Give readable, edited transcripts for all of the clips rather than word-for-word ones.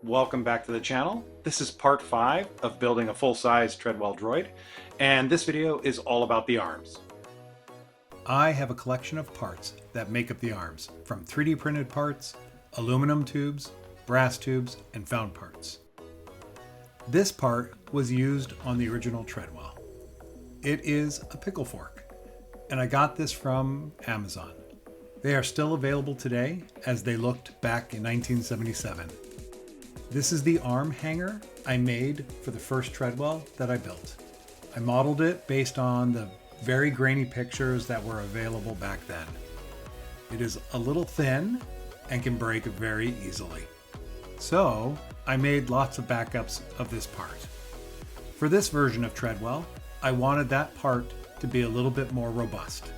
Welcome back to the channel. This is part 5 of building a full-size Treadwell droid, and this video is all about the arms. I have a collection of parts that make up the arms, from 3D printed parts, aluminum tubes, brass tubes, and found parts. This part was used on the original Treadwell. It is a pickle fork, and I got this from Amazon. They are still available today as they looked back in 1977. This is the arm hanger I made for the first Treadwell that I built. I modeled it based on the very grainy pictures that were available back then. It is a little thin and can break very easily. So I made lots of backups of this part. For this version of Treadwell, I wanted that part to be a little bit more robust.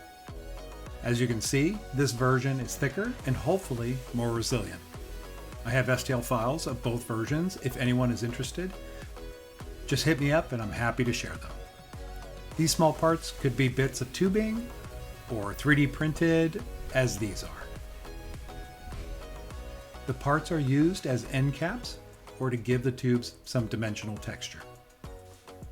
As you can see, this version is thicker and hopefully more resilient. I have STL files of both versions if anyone is interested. Just hit me up and I'm happy to share them. These small parts could be bits of tubing or 3D printed, as these are. The parts are used as end caps or to give the tubes some dimensional texture.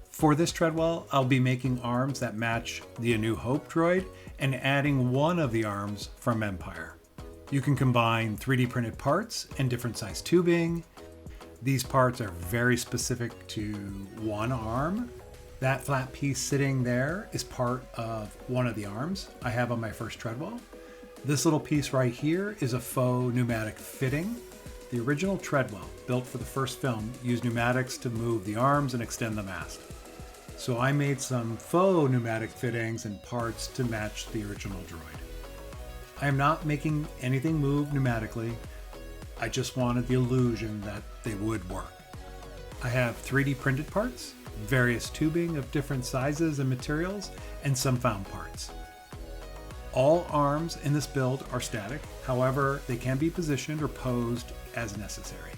For this Treadwell, I'll be making arms that match the A New Hope droid and adding one of the arms from Empire. You can combine 3D printed parts and different size tubing. These parts are very specific to one arm. That flat piece sitting there is part of one of the arms I have on my first Treadwell. This little piece right here is a faux pneumatic fitting. The original Treadwell, built for the first film, used pneumatics to move the arms and extend the mast. So I made some faux pneumatic fittings and parts to match the original droid. I am not making anything move pneumatically. I just wanted the illusion that they would work. I have 3D printed parts, various tubing of different sizes and materials, and some found parts. All arms in this build are static, however, they can be positioned or posed as necessary.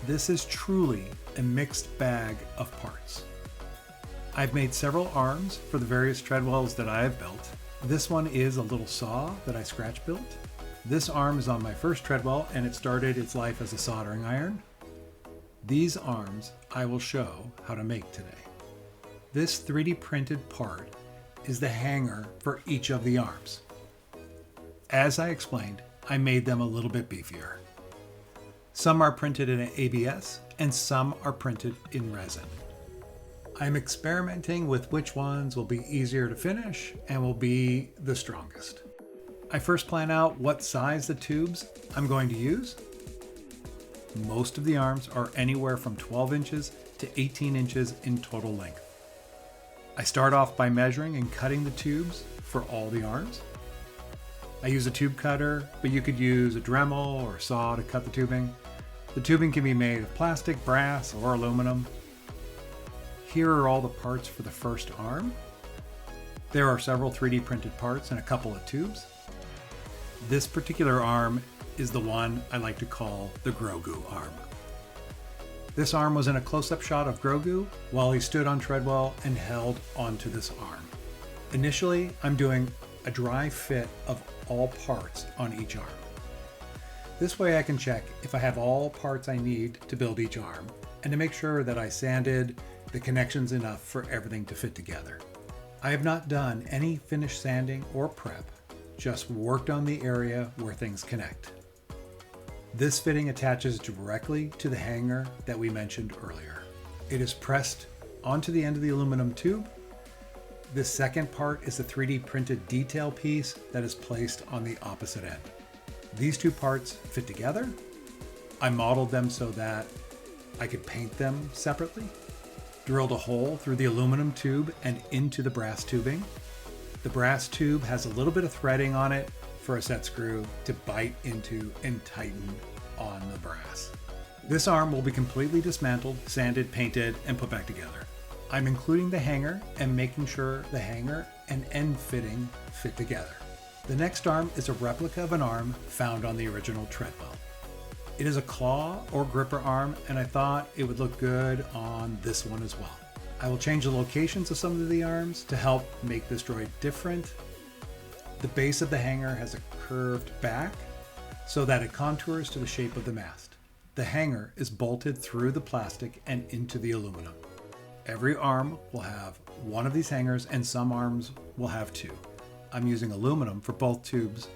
This is truly a mixed bag of parts. I've made several arms for the various Treadwells that I have built. This one is a little saw that I scratch built. This arm is on my first Treadwell and it started its life as a soldering iron. These arms I will show how to make today. This 3D printed part is the hanger for each of the arms. As I explained, I made them a little bit beefier. Some are printed in ABS and some are printed in resin. I'm experimenting with which ones will be easier to finish and will be the strongest. I first plan out what size the tubes I'm going to use. Most of the arms are anywhere from 12 inches to 18 inches in total length. I start off by measuring and cutting the tubes for all the arms. I use a tube cutter, but you could use a Dremel or a saw to cut the tubing. The tubing can be made of plastic, brass, or aluminum. Here are all the parts for the first arm. There are several 3D printed parts and a couple of tubes. This particular arm is the one I like to call the Grogu arm. This arm was in a close-up shot of Grogu while he stood on Treadwell and held onto this arm. Initially, I'm doing a dry fit of all parts on each arm. This way I can check if I have all parts I need to build each arm and to make sure that I sanded the connections enough for everything to fit together. I have not done any finish sanding or prep, just worked on the area where things connect. This fitting attaches directly to the hanger that we mentioned earlier. It is pressed onto the end of the aluminum tube. This second part is the 3D printed detail piece that is placed on the opposite end. These two parts fit together. I modeled them so that I could paint them separately. Drilled a hole through the aluminum tube and into the brass tubing. The brass tube has a little bit of threading on it for a set screw to bite into and tighten on the brass. This arm will be completely dismantled, sanded, painted, and put back together. I'm including the hanger and making sure the hanger and end fitting fit together. The next arm is a replica of an arm found on the original Treadwell. It is a claw or gripper arm, and I thought it would look good on this one as well. I will change the locations of some of the arms to help make this droid different. The base of the hanger has a curved back so that it contours to the shape of the mast. The hanger is bolted through the plastic and into the aluminum. Every arm will have one of these hangers and some arms will have two. I'm using aluminum for both tubes.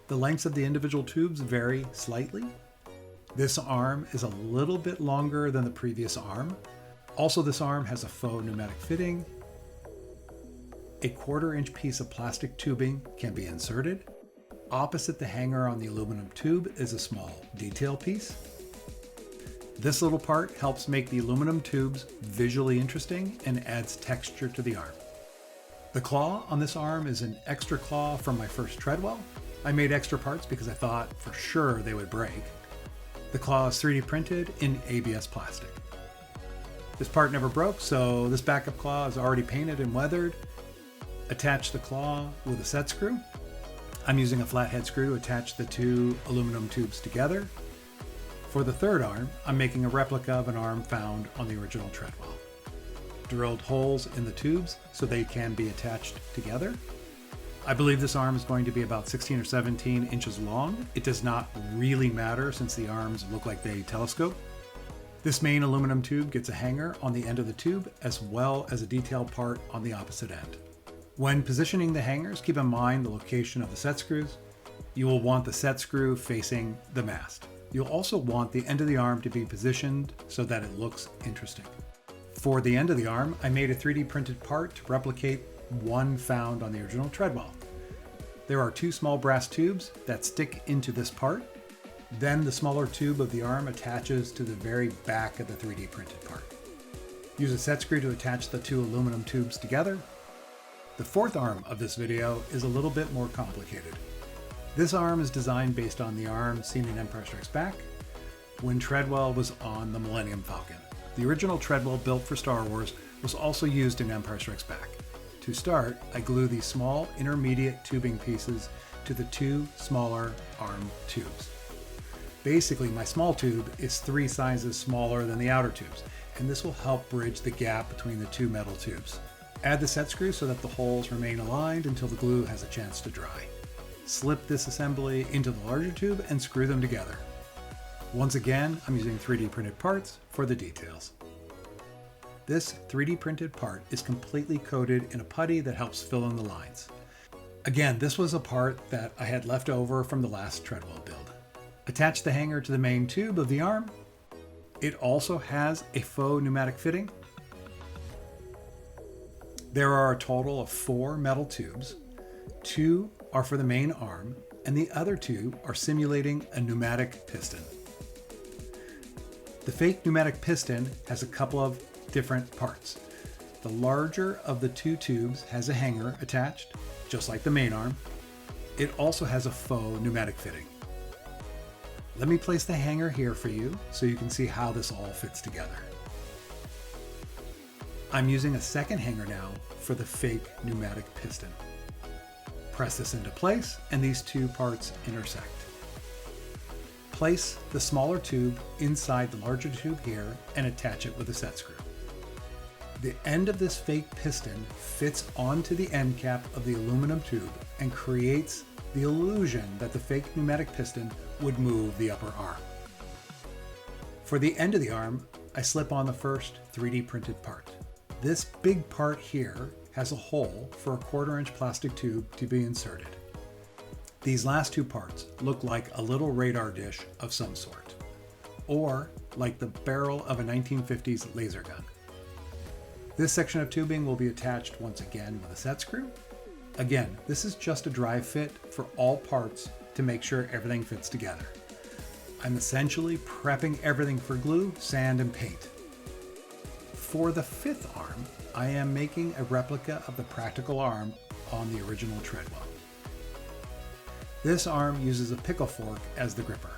The lengths of the individual tubes vary slightly. This arm is a little bit longer than the previous arm. Also, this arm has a faux pneumatic fitting. A 1/4-inch piece of plastic tubing can be inserted. Opposite the hanger on the aluminum tube is a small detail piece. This little part helps make the aluminum tubes visually interesting and adds texture to the arm. The claw on this arm is an extra claw from my first Treadwell. I made extra parts because I thought for sure they would break. The claw is 3D printed in ABS plastic. This part never broke, so this backup claw is already painted and weathered. Attach the claw with a set screw. I'm using a flathead screw to attach the two aluminum tubes together. For the third arm, I'm making a replica of an arm found on the original Treadwell. Drilled holes in the tubes so they can be attached together. I believe this arm is going to be about 16 or 17 inches long. It does not really matter since the arms look like they telescope. This main aluminum tube gets a hanger on the end of the tube as well as a detail part on the opposite end. When positioning the hangers, keep in mind the location of the set screws. You will want the set screw facing the mast. You'll also want the end of the arm to be positioned so that it looks interesting. For the end of the arm, I made a 3D printed part to replicate one found on the original Treadwell. There are two small brass tubes that stick into this part. Then the smaller tube of the arm attaches to the very back of the 3D printed part. Use a set screw to attach the two aluminum tubes together. The fourth arm of this video is a little bit more complicated. This arm is designed based on the arm seen in Empire Strikes Back when Treadwell was on the Millennium Falcon. The original Treadwell built for Star Wars was also used in Empire Strikes Back. To start, I glue these small intermediate tubing pieces to the two smaller arm tubes. Basically, my small tube is 3 sizes smaller than the outer tubes, and this will help bridge the gap between the two metal tubes. Add the set screw so that the holes remain aligned until the glue has a chance to dry. Slip this assembly into the larger tube and screw them together. Once again, I'm using 3D printed parts for the details. This 3D printed part is completely coated in a putty that helps fill in the lines. Again, this was a part that I had left over from the last Treadwell build. Attach the hanger to the main tube of the arm. It also has a faux pneumatic fitting. There are a total of 4 metal tubes. 2 are for the main arm, and the other 2 are simulating a pneumatic piston. The fake pneumatic piston has a couple of different parts. The larger of the 2 tubes has a hanger attached, just like the main arm. It also has a faux pneumatic fitting. Let me place the hanger here for you so you can see how this all fits together. I'm using a second hanger now for the fake pneumatic piston. Press this into place and these 2 parts intersect. Place the smaller tube inside the larger tube here and attach it with a set screw. The end of this fake piston fits onto the end cap of the aluminum tube and creates the illusion that the fake pneumatic piston would move the upper arm. For the end of the arm, I slip on the first 3D printed part. This big part here has a hole for a 1/4-inch plastic tube to be inserted. These last 2 parts look like a little radar dish of some sort, or like the barrel of a 1950s laser gun. This section of tubing will be attached once again with a set screw. Again, this is just a dry fit for all parts to make sure everything fits together. I'm essentially prepping everything for glue, sand, and paint. For the 5th arm, I am making a replica of the practical arm on the original Treadwell. This arm uses a pickle fork as the gripper.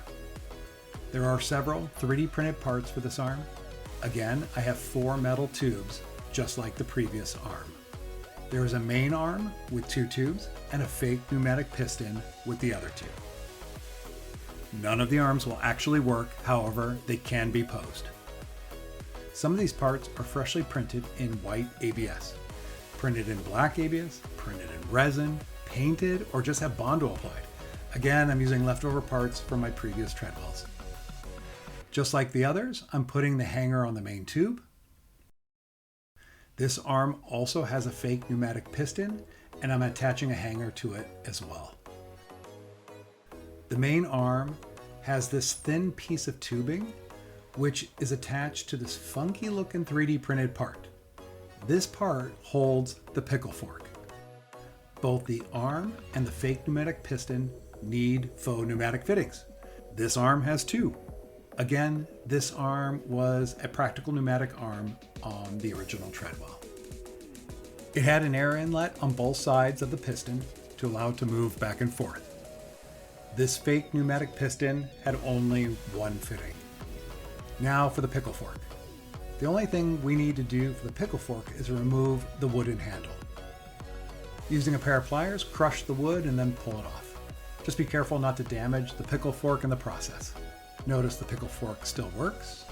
There are several 3D printed parts for this arm. Again, I have 4 metal tubes, just like the previous arm. There is a main arm with 2 tubes and a fake pneumatic piston with the other 2. None of the arms will actually work, however, they can be posed. Some of these parts are freshly printed in white ABS, printed in black ABS, printed in resin, painted, or just have Bondo applied. Again, I'm using leftover parts from my previous Treadwells. Just like the others, I'm putting the hanger on the main tube. This arm also has a fake pneumatic piston, and I'm attaching a hanger to it as well. The main arm has this thin piece of tubing, which is attached to this funky looking 3D printed part. This part holds the pickle fork. Both the arm and the fake pneumatic piston need faux pneumatic fittings. This arm has two. Again, this arm was a practical pneumatic arm on the original Treadwell. It had an air inlet on both sides of the piston to allow it to move back and forth. This fake pneumatic piston had only one fitting. Now for the pickle fork. The only thing we need to do for the pickle fork is remove the wooden handle. Using a pair of pliers, crush the wood and then pull it off. Just be careful not to damage the pickle fork in the process. Notice the pickle fork still works.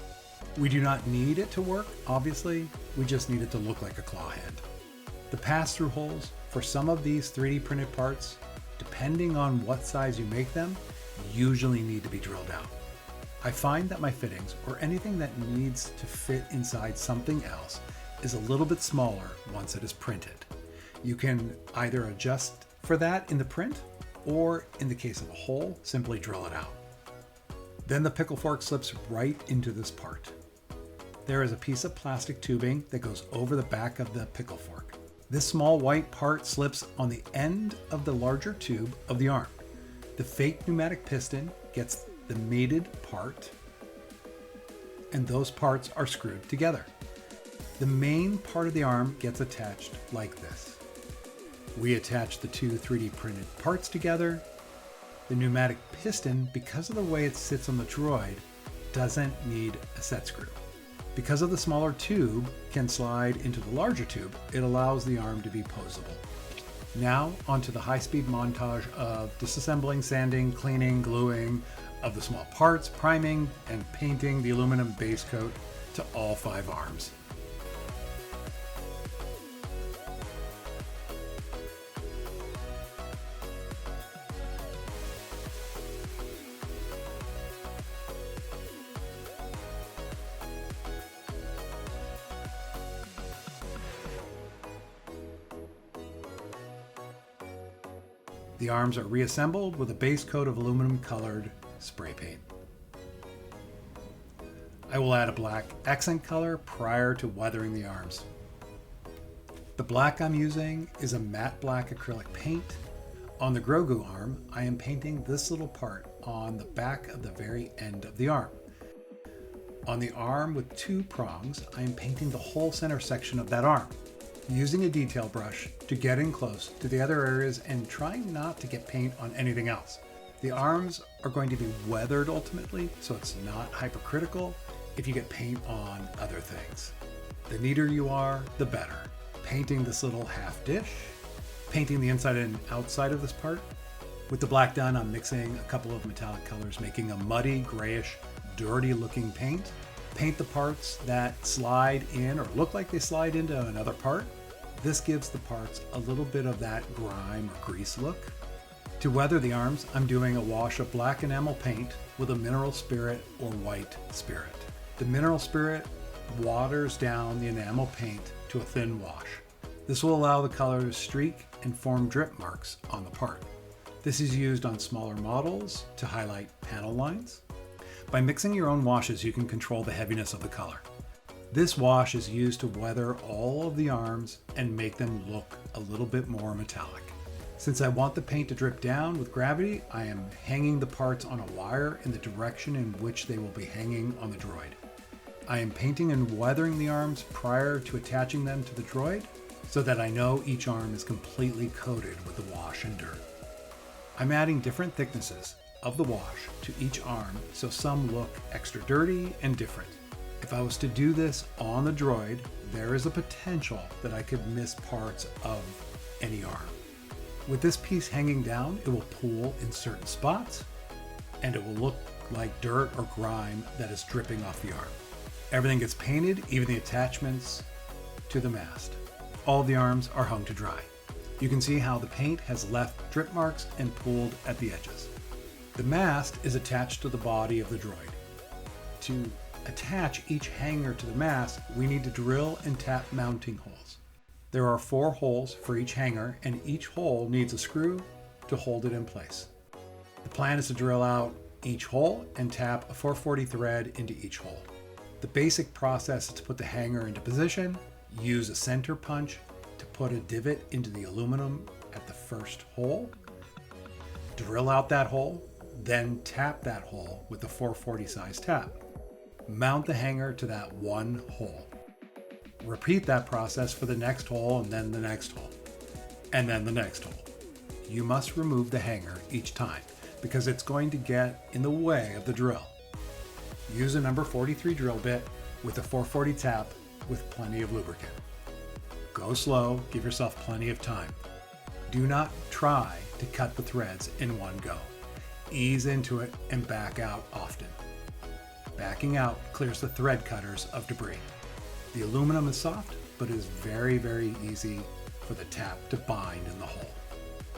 We do not need it to work, obviously. We just need it to look like a claw hand. The pass-through holes for some of these 3D printed parts, depending on what size you make them, usually need to be drilled out. I find that my fittings, or anything that needs to fit inside something else, is a little bit smaller once it is printed. You can either adjust for that in the print, or in the case of a hole, simply drill it out. Then the pickle fork slips right into this part. There is a piece of plastic tubing that goes over the back of the pickle fork. This small white part slips on the end of the larger tube of the arm. The fake pneumatic piston gets the mated part, and those parts are screwed together. The main part of the arm gets attached like this. We attach the two 3D printed parts together. The pneumatic piston, because of the way it sits on the Droid, doesn't need a set screw. Because of the smaller tube can slide into the larger tube, it allows the arm to be posable. Now onto the high-speed montage of disassembling, sanding, cleaning, gluing of the small parts, priming, and painting the aluminum base coat to all 5 arms. The arms are reassembled with a base coat of aluminum colored spray paint. I will add a black accent color prior to weathering the arms. The black I'm using is a matte black acrylic paint. On the Grogu arm, I am painting this little part on the back of the very end of the arm. On the arm with 2 prongs, I am painting the whole center section of that arm, using a detail brush to get in close to the other areas and trying not to get paint on anything else. The arms are going to be weathered ultimately, so it's not hypercritical if you get paint on other things. The neater you are, the better. Painting this little half dish, painting the inside and outside of this part. With the black done, I'm mixing a couple of metallic colors, making a muddy, grayish, dirty looking paint. Paint the parts that slide in or look like they slide into another part. This gives the parts a little bit of that grime or grease look. To weather the arms, I'm doing a wash of black enamel paint with a mineral spirit or white spirit. The mineral spirit waters down the enamel paint to a thin wash. This will allow the color to streak and form drip marks on the part. This is used on smaller models to highlight panel lines. By mixing your own washes, you can control the heaviness of the color. This wash is used to weather all of the arms and make them look a little bit more metallic. Since I want the paint to drip down with gravity, I am hanging the parts on a wire in the direction in which they will be hanging on the Droid. I am painting and weathering the arms prior to attaching them to the Droid so that I know each arm is completely coated with the wash and dirt. I'm adding different thicknesses of the wash to each arm so some look extra dirty and different. If I was to do this on the Droid, there is a potential that I could miss parts of any arm. With this piece hanging down, it will pool in certain spots and it will look like dirt or grime that is dripping off the arm. Everything gets painted, even the attachments to the mast. All the arms are hung to dry. You can see how the paint has left drip marks and pooled at the edges. The mast is attached to the body of the Droid. to attach each hanger to the mast, we need to drill and tap mounting holes. There are 4 holes for each hanger, and each hole needs a screw to hold it in place. The plan is to drill out each hole and tap a 440 thread into each hole. The basic process is to put the hanger into position, use a center punch to put a divot into the aluminum at the first hole, drill out that hole, then tap that hole with the 440 size tap. Mount the hanger to that one hole. Repeat that process for the next hole, and then the next hole, and then the next hole. You must remove the hanger each time because it's going to get in the way of the drill. Use a number 43 drill bit with a 440 tap with plenty of lubricant. Go slow, give yourself plenty of time. Do not try to cut the threads in one go. Ease into it and back out often. Backing out clears the thread cutters of debris. The aluminum is soft, but it is very, very easy for the tap to bind in the hole.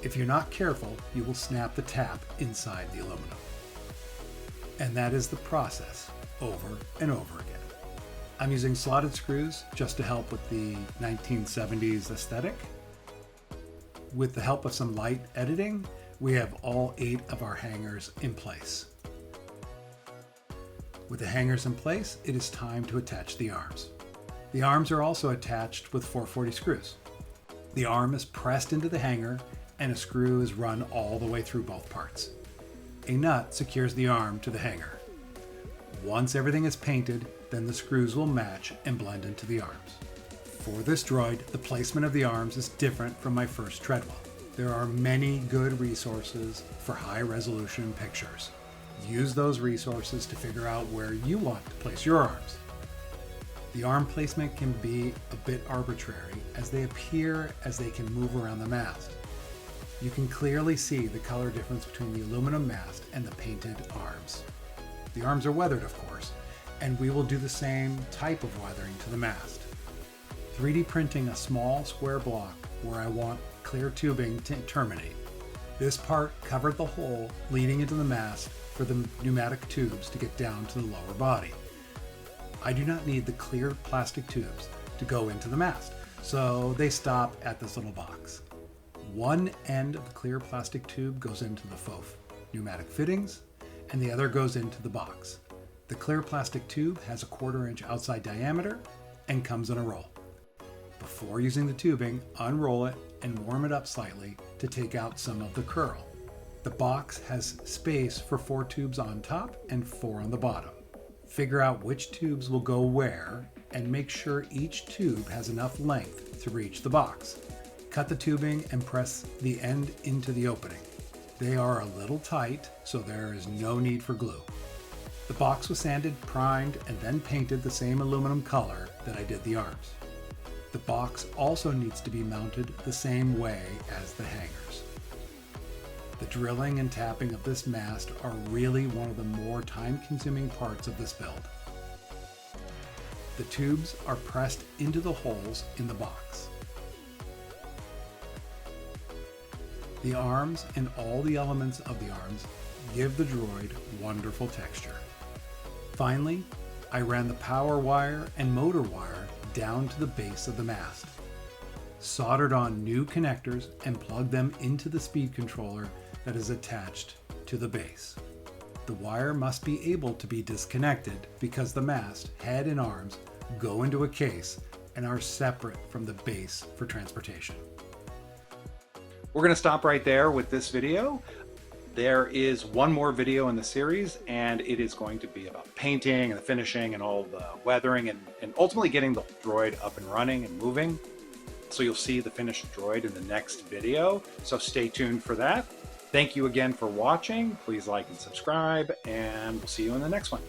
If you're not careful, you will snap the tap inside the aluminum. And that is the process over and over again. I'm using slotted screws just to help with the 1970s aesthetic. With the help of some light editing, we have all 8 of our hangers in place. With the hangers in place, it is time to attach the arms. The arms are also attached with 440 screws. The arm is pressed into the hanger and a screw is run all the way through both parts. A nut secures the arm to the hanger. Once everything is painted, then the screws will match and blend into the arms. For this droid, the placement of the arms is different from my first Treadwell. There are many good resources for high resolution pictures. Use those resources to figure out where you want to place your arms. The arm placement can be a bit arbitrary as they appear as they can move around the mast. You can clearly see the color difference between the aluminum mast and the painted arms. The arms are weathered, of course, and we will do the same type of weathering to the mast. 3D printing a small square block where I want clear tubing to terminate. This part covered the hole leading into the mast for the pneumatic tubes to get down to the lower body. I do not need the clear plastic tubes to go into the mast, so they stop at this little box. One end of the clear plastic tube goes into the faux pneumatic fittings, and the other goes into the box. The clear plastic tube has a 1/4 inch outside diameter and comes in a roll. Before using the tubing, unroll it and warm it up slightly to take out some of the curl. The box has space for 4 tubes on top and 4 on the bottom. Figure out which tubes will go where and make sure each tube has enough length to reach the box. Cut the tubing and press the end into the opening. They are a little tight, so there is no need for glue. The box was sanded, primed, and then painted the same aluminum color that I did the arms. The box also needs to be mounted the same way as the hangers. The drilling and tapping of this mast are really one of the more time-consuming parts of this build. The tubes are pressed into the holes in the box. The arms and all the elements of the arms give the droid wonderful texture. Finally, I ran the power wire and motor wire down to the base of the mast, soldered on new connectors and plugged them into the speed controller that is attached to the base. The wire must be able to be disconnected because the mast, head, and arms go into a case and are separate from the base for transportation. We're going to stop right there with this video. There is one more video in the series, and it is going to be about painting and the finishing and all the weathering and ultimately getting the droid up and running and moving. So you'll see the finished droid in the next video, so stay tuned for that. Thank you again for watching. Please like and subscribe, and we'll see you in the next one.